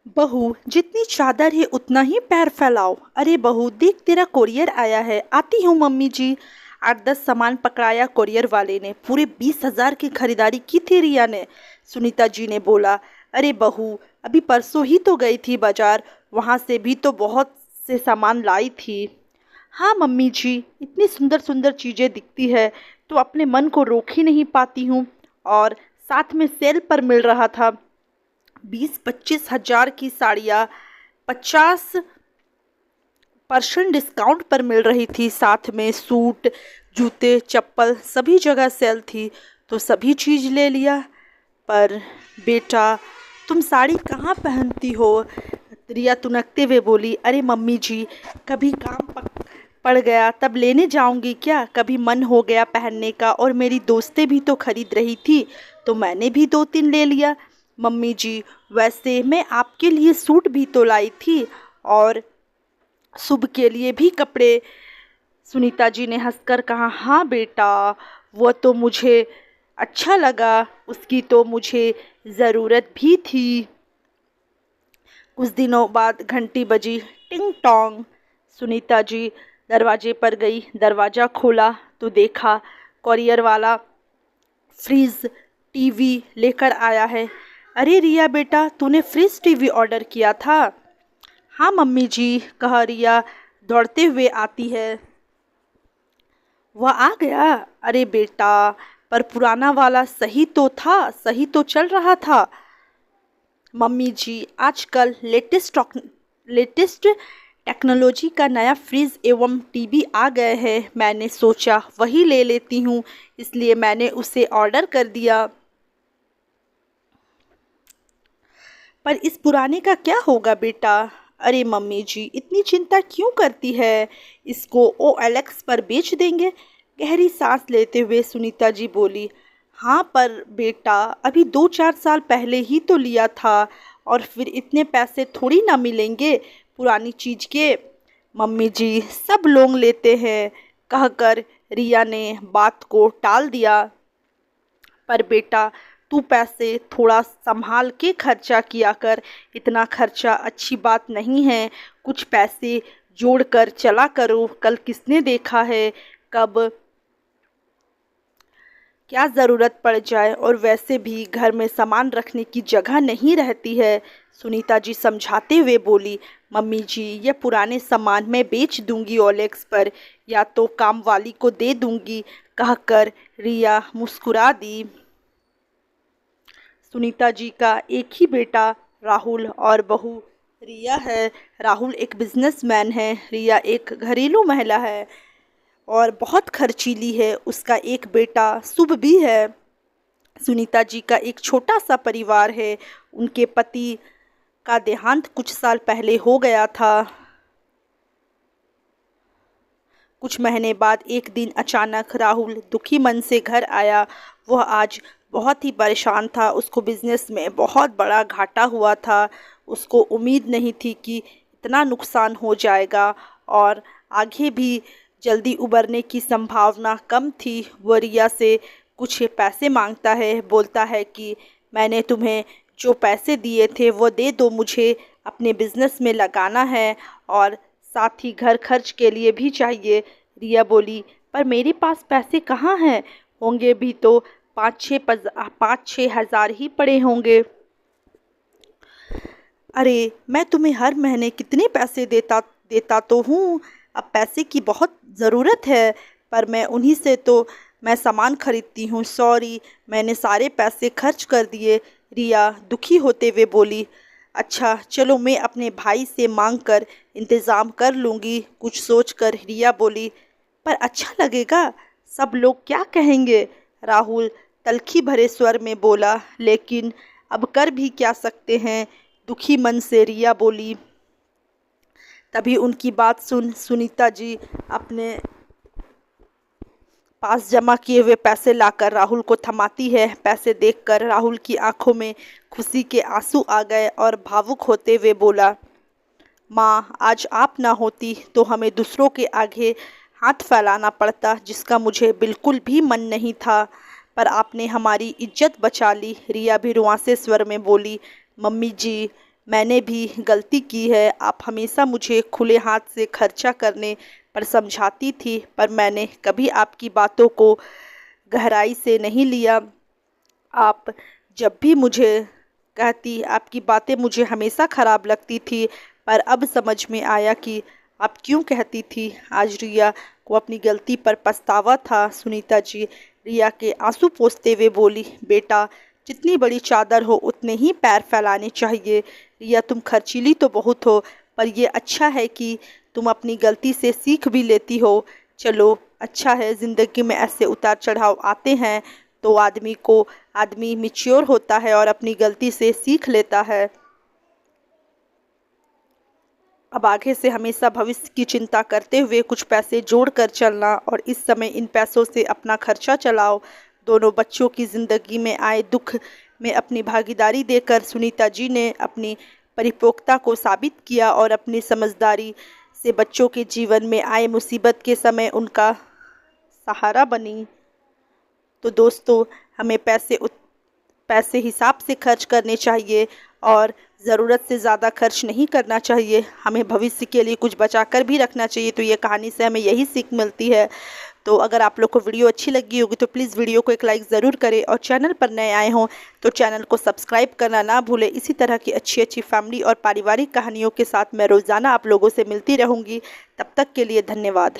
बहू, जितनी चादर है उतना ही पैर फैलाओ। अरे बहू देख, तेरा कोरियर आया है। आती हूँ मम्मी जी। 8-10 सामान पकड़ाया कोरियर वाले ने। पूरे 20,000 की खरीदारी की थी रिया ने। सुनीता जी ने बोला, अरे बहू, अभी परसों ही तो गई थी बाजार, वहाँ से भी तो बहुत से सामान लाई थी। हाँ मम्मी जी, इतनी सुंदर सुंदर चीज़ें दिखती है तो अपने मन को रोक ही नहीं पाती हूँ। और साथ में सेल पर मिल रहा था 20-25 हज़ार की साड़ियाँ 50% डिस्काउंट पर मिल रही थी। साथ में सूट, जूते, चप्पल सभी जगह सेल थी तो सभी चीज़ ले लिया। पर बेटा, तुम साड़ी कहाँ पहनती हो? रिया तुनकते हुए बोली, अरे मम्मी जी, कभी पड़ गया तब लेने जाऊंगी क्या? कभी मन हो गया पहनने का, और मेरी दोस्तें भी तो खरीद रही थी तो मैंने भी 2-3 ले लिया। मम्मी जी, वैसे मैं आपके लिए सूट भी तो लाई थी और शुभ के लिए भी कपड़े। सुनीता जी ने हंसकर कहा, हाँ बेटा, वो तो मुझे अच्छा लगा, उसकी तो मुझे ज़रूरत भी थी। कुछ दिनों बाद घंटी बजी, टिंग टोंग। सुनीता जी दरवाजे पर गई। दरवाज़ा खोला तो देखा कोरियर वाला फ्रिज टीवी लेकर आया है। अरे रिया बेटा, तूने फ्रिज टीवी ऑर्डर किया था? हाँ मम्मी जी, कह रिया दौड़ते हुए आती है। वह आ गया? अरे बेटा, पर पुराना वाला सही तो था, सही तो चल रहा था। मम्मी जी, आजकल लेटेस्ट टेक्नोलॉजी का नया फ्रिज एवं टीवी आ गए हैं। मैंने सोचा वही ले लेती हूँ, इसलिए मैंने उसे ऑर्डर कर दिया। पर इस पुराने का क्या होगा बेटा? अरे मम्मी जी, इतनी चिंता क्यों करती है? इसको OLX पर बेच देंगे। गहरी सांस लेते हुए सुनीता जी बोली, हाँ पर बेटा, अभी 2-4 साल पहले ही तो लिया था और फिर इतने पैसे थोड़ी ना मिलेंगे पुरानी चीज़ के। मम्मी जी, सब लोग लेते हैं, कहकर रिया ने बात को टाल दिया। पर बेटा, तू पैसे थोड़ा संभाल के खर्चा किया कर। इतना खर्चा अच्छी बात नहीं है। कुछ पैसे जोड़ कर चला करो। कल किसने देखा है कब क्या ज़रूरत पड़ जाए, और वैसे भी घर में सामान रखने की जगह नहीं रहती है। सुनीता जी समझाते हुए बोली, मम्मी जी, ये पुराने सामान मैं बेच दूंगी OLX पर, या तो काम वाली को दे दूंगी, कहकर रिया मुस्कुरा दी। सुनीता जी का एक ही बेटा राहुल और बहू रिया है। राहुल एक बिजनेसमैन है, रिया एक घरेलू महिला है और बहुत खर्चीली है। उसका एक बेटा शुभ भी है। सुनीता जी का एक छोटा सा परिवार है। उनके पति का देहांत कुछ साल पहले हो गया था। कुछ महीने बाद एक दिन अचानक राहुल दुखी मन से घर आया। वह आज बहुत ही परेशान था। उसको बिजनेस में बहुत बड़ा घाटा हुआ था। उसको उम्मीद नहीं थी कि इतना नुकसान हो जाएगा और आगे भी जल्दी उबरने की संभावना कम थी। वह रिया से कुछ पैसे मांगता है, बोलता है कि मैंने तुम्हें जो पैसे दिए थे वो दे दो, मुझे अपने बिजनेस में लगाना है और साथ ही घर खर्च के लिए भी चाहिए। रिया बोली, पर मेरे पास पैसे कहाँ हैं? होंगे भी तो 5-6 हज़ार ही पड़े होंगे। अरे मैं तुम्हें हर महीने कितने पैसे देता देता तो हूँ। अब पैसे की बहुत ज़रूरत है, पर मैं उन्हीं से तो मैं सामान खरीदती हूँ। सॉरी, मैंने सारे पैसे खर्च कर दिए। रिया दुखी होते हुए बोली, अच्छा चलो, मैं अपने भाई से मांग कर इंतज़ाम कर लूँगी। कुछ सोच कर रिया बोली, पर अच्छा लगेगा? सब लोग क्या कहेंगे? राहुल तल्खी भरे स्वर में बोला, लेकिन अब कर भी क्या सकते हैं? दुखी मन से रिया बोली। तभी उनकी बात सुन सुनीता जी अपने पास जमा किए हुए पैसे लाकर राहुल को थमाती है। पैसे देखकर राहुल की आंखों में खुशी के आंसू आ गए और भावुक होते हुए बोला, माँ, आज आप ना होती तो हमें दूसरों के आगे हाथ फैलाना पड़ता, जिसका मुझे बिल्कुल भी मन नहीं था, पर आपने हमारी इज्जत बचा ली। रिया भी रुआंसे स्वर में बोली, मम्मी जी, मैंने भी गलती की है। आप हमेशा मुझे खुले हाथ से खर्चा करने पर समझाती थी, पर मैंने कभी आपकी बातों को गहराई से नहीं लिया। आप जब भी मुझे कहती, आपकी बातें मुझे हमेशा ख़राब लगती थी, पर अब समझ में आया कि आप क्यों कहती थी। आज रिया को अपनी गलती पर पछतावा था। सुनीता जी रिया के आंसू पोंछते हुए बोली, बेटा, जितनी बड़ी चादर हो उतने ही पैर फैलाने चाहिए। रिया, तुम खर्चीली तो बहुत हो, पर यह अच्छा है कि तुम अपनी गलती से सीख भी लेती हो। चलो, अच्छा है, ज़िंदगी में ऐसे उतार चढ़ाव आते हैं तो आदमी मैच्योर होता है और अपनी गलती से सीख लेता है। अब आगे से हमेशा भविष्य की चिंता करते हुए कुछ पैसे जोड़ कर चलना और इस समय इन पैसों से अपना खर्चा चलाओ। दोनों बच्चों की ज़िंदगी में आए दुख में अपनी भागीदारी देकर सुनीता जी ने अपनी परिपक्वता को साबित किया और अपनी समझदारी से बच्चों के जीवन में आए मुसीबत के समय उनका सहारा बनी। तो दोस्तों, हमें पैसे हिसाब से खर्च करने चाहिए और ज़रूरत से ज़्यादा खर्च नहीं करना चाहिए। हमें भविष्य के लिए कुछ बचा कर भी रखना चाहिए। तो ये कहानी से हमें यही सीख मिलती है। तो अगर आप लोग को वीडियो अच्छी लगी होगी तो प्लीज़ वीडियो को एक लाइक ज़रूर करें और चैनल पर नए आए हों तो चैनल को सब्सक्राइब करना ना भूलें। इसी तरह की अच्छी अच्छी फैमिली और पारिवारिक कहानियों के साथ मैं रोज़ाना आप लोगों से मिलती रहूँगी। तब तक के लिए धन्यवाद।